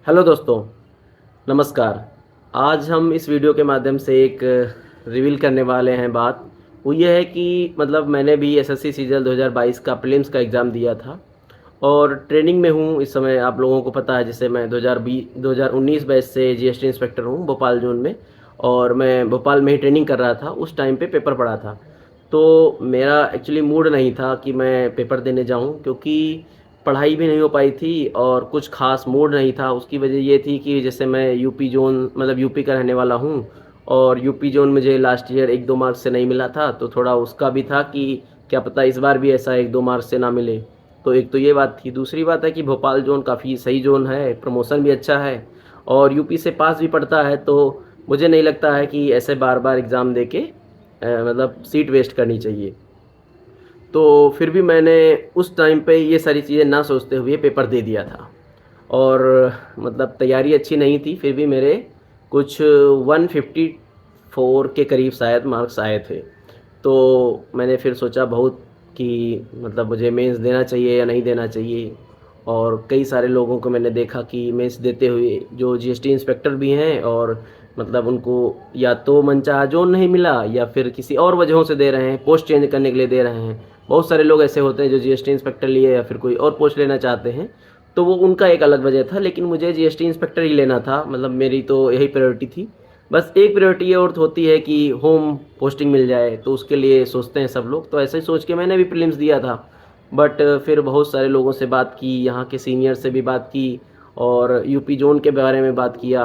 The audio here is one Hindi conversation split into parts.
हेलो दोस्तों, नमस्कार। आज हम इस वीडियो के माध्यम से एक रिवील करने वाले हैं बात। वो ये है कि मतलब मैंने भी एसएससी सीजीएल 2022 का प्रीलिम्स का एग्ज़ाम दिया था और ट्रेनिंग में हूँ इस समय। आप लोगों को पता है, जैसे मैं 2019 बैच से जीएसटी इंस्पेक्टर हूँ भोपाल जोन में, और मैं भोपाल में ही ट्रेनिंग कर रहा था। उस टाइम पे पेपर पड़ा था, तो मेरा एक्चुअली मूड नहीं था कि मैं पेपर देने जाऊँ, क्योंकि पढ़ाई भी नहीं हो पाई थी और कुछ ख़ास मूड नहीं था। उसकी वजह ये थी कि जैसे मैं यूपी जोन मतलब यूपी का रहने वाला हूँ, और यूपी जोन मुझे लास्ट ईयर 1-2 मार्क्स से नहीं मिला था, तो थोड़ा उसका भी था कि क्या पता इस बार भी ऐसा 1-2 मार्क्स से ना मिले। तो एक तो ये बात थी। दूसरी बात है कि भोपाल जोन काफ़ी सही जोन है, प्रमोशन भी अच्छा है और यूपी से पास भी पड़ता है, तो मुझे नहीं लगता है कि ऐसे बार-बार एग्ज़ाम दे के मतलब सीट वेस्ट करनी चाहिए। तो फिर भी मैंने उस टाइम पे ये सारी चीज़ें ना सोचते हुए पेपर दे दिया था, और मतलब तैयारी अच्छी नहीं थी, फिर भी मेरे कुछ 154 के करीब शायद मार्क्स आए थे। तो मैंने फिर सोचा बहुत कि मतलब मुझे मेंस देना चाहिए या नहीं देना चाहिए। और कई सारे लोगों को मैंने देखा कि मेंस देते हुए जो जीएसटी इंस्पेक्टर भी हैं, और मतलब उनको या तो मनचाहा जोन नहीं मिला या फिर किसी और वजहों से दे रहे हैं, पोस्ट चेंज करने के लिए दे रहे हैं। बहुत सारे लोग ऐसे होते हैं जो जीएसटी इंस्पेक्टर लिए या फिर कोई और पोस्ट लेना चाहते हैं, तो वो उनका एक अलग वजह था। लेकिन मुझे जीएसटी इंस्पेक्टर ही लेना था, मतलब मेरी तो यही प्रायोरिटी थी। बस एक प्रायोरिटी ये और होती है कि होम पोस्टिंग मिल जाए, तो उसके लिए सोचते हैं सब लोग। तो ऐसे ही सोच के मैंने भी प्रीलिम्स दिया था। बट फिर बहुत सारे लोगों से बात की, यहाँ के सीनियर से भी बात की और यूपी जोन के बारे में बात किया।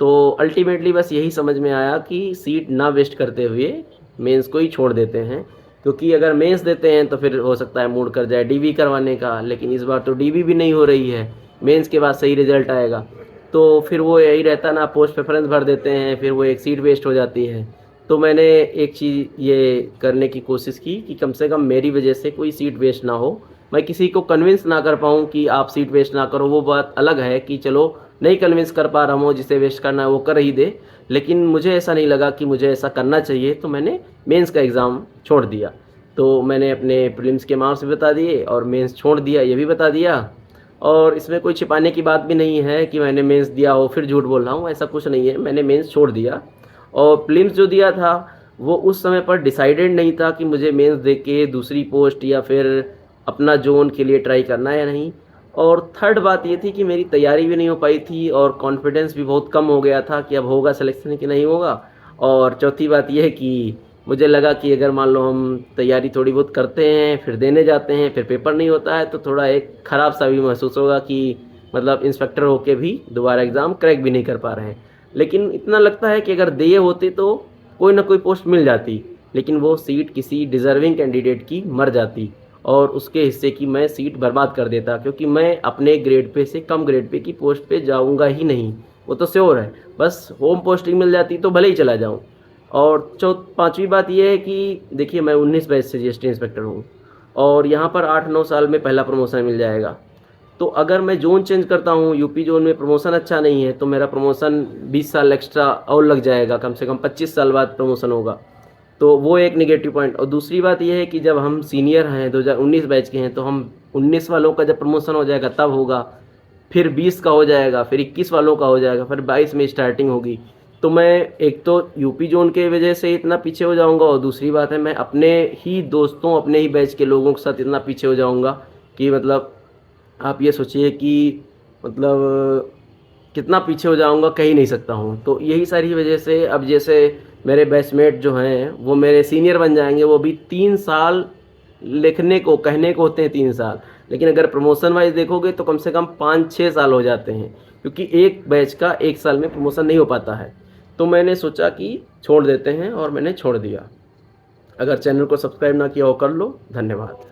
तो अल्टीमेटली बस यही समझ में आया कि सीट ना वेस्ट करते हुए मेंस को ही छोड़ देते हैं, क्योंकि अगर मेंस देते हैं तो फिर हो सकता है मूड कर जाए डीवी करवाने का। लेकिन इस बार तो डीवी भी नहीं हो रही है, मेंस के बाद सही रिजल्ट आएगा। तो फिर वो यही रहता ना, पोस्ट प्रेफरेंस भर देते हैं, फिर वो एक सीट वेस्ट हो जाती है। तो मैंने एक चीज़ ये करने की कोशिश की कि कम से कम मेरी वजह से कोई सीट वेस्ट ना हो। मैं किसी को कन्विंस ना कर पाऊँ कि आप सीट वेस्ट ना करो, वो बात अलग है कि चलो नहीं कन्विंस कर पा रहा हूँ, जिसे वेस्ट करना है वो कर ही दे। लेकिन मुझे ऐसा नहीं लगा कि मुझे ऐसा करना चाहिए, तो मैंने मेंस का एग्ज़ाम छोड़ दिया। तो मैंने अपने प्रीलिम्स के मार्क्स भी बता दिए और मेंस छोड़ दिया, ये भी बता दिया। और इसमें कोई छिपाने की बात भी नहीं है कि मैंने मेंस दिया हो फिर झूठ बोल रहा हूँ, ऐसा कुछ नहीं है। मैंने मेंस छोड़ दिया, और प्रीलिम्स जो दिया था वो उस समय पर डिसाइडेड नहीं था कि मुझे मेंस दे के दूसरी पोस्ट या फिर अपना जोन के लिए ट्राई करना है या नहीं। और थर्ड बात ये थी कि मेरी तैयारी भी नहीं हो पाई थी और कॉन्फिडेंस भी बहुत कम हो गया था कि अब होगा सिलेक्शन कि नहीं होगा। और चौथी बात ये है कि मुझे लगा कि अगर मान लो हम तैयारी थोड़ी बहुत करते हैं, फिर देने जाते हैं, फिर पेपर नहीं होता है, तो थोड़ा एक ख़राब सा भी महसूस होगा कि मतलब इंस्पेक्टर होके भी दोबारा एग्ज़ाम क्रैक भी नहीं कर पा रहे हैं। लेकिन इतना लगता है कि अगर दिए होते तो कोई ना कोई पोस्ट मिल जाती, लेकिन वो सीट किसी डिज़र्विंग कैंडिडेट की मर जाती और उसके हिस्से की मैं सीट बर्बाद कर देता, क्योंकि मैं अपने ग्रेड पे से कम ग्रेड पे की पोस्ट पे जाऊंगा ही नहीं, वो तो श्योर है। बस होम पोस्टिंग मिल जाती तो भले ही चला जाऊं। और पांचवी बात ये है कि देखिए, मैं 19 बैच से जीएसटी इंस्पेक्टर हूँ और यहाँ पर 8-9 साल में पहला प्रमोशन मिल जाएगा। तो अगर मैं जोन चेंज करता हूँ, यूपी जोन में प्रमोशन अच्छा नहीं है, तो मेरा प्रमोशन 20 साल एक्स्ट्रा और लग जाएगा, कम से कम 25 साल बाद प्रमोशन होगा। तो वो एक नेगेटिव पॉइंट। और दूसरी बात ये है कि जब हम सीनियर हैं, 2019 बैच के हैं, तो हम 19 वालों का जब प्रमोशन हो जाएगा तब होगा, फिर 20 का हो जाएगा, फिर 21 वालों का हो जाएगा, फिर 22 में स्टार्टिंग होगी। तो मैं एक तो यूपी जोन के वजह से इतना पीछे हो जाऊंगा, और दूसरी बात है मैं अपने ही दोस्तों, अपने ही बैच के लोगों के साथ इतना पीछे हो जाऊंगा कि मतलब आप ये सोचिए कि मतलब कितना पीछे हो जाऊंगा, कह ही नहीं सकता हूँ। तो यही सारी वजह से अब जैसे मेरे बैचमेट जो हैं वो मेरे सीनियर बन जाएंगे, वो भी 3 साल लिखने को कहने को होते हैं, 3 साल, लेकिन अगर प्रमोशन वाइज देखोगे तो कम से कम 5-6 साल हो जाते हैं, क्योंकि एक बैच का 1 साल में प्रमोशन नहीं हो पाता है। तो मैंने सोचा कि छोड़ देते हैं और मैंने छोड़ दिया। अगर चैनल को सब्सक्राइब ना किया हो कर लो। धन्यवाद।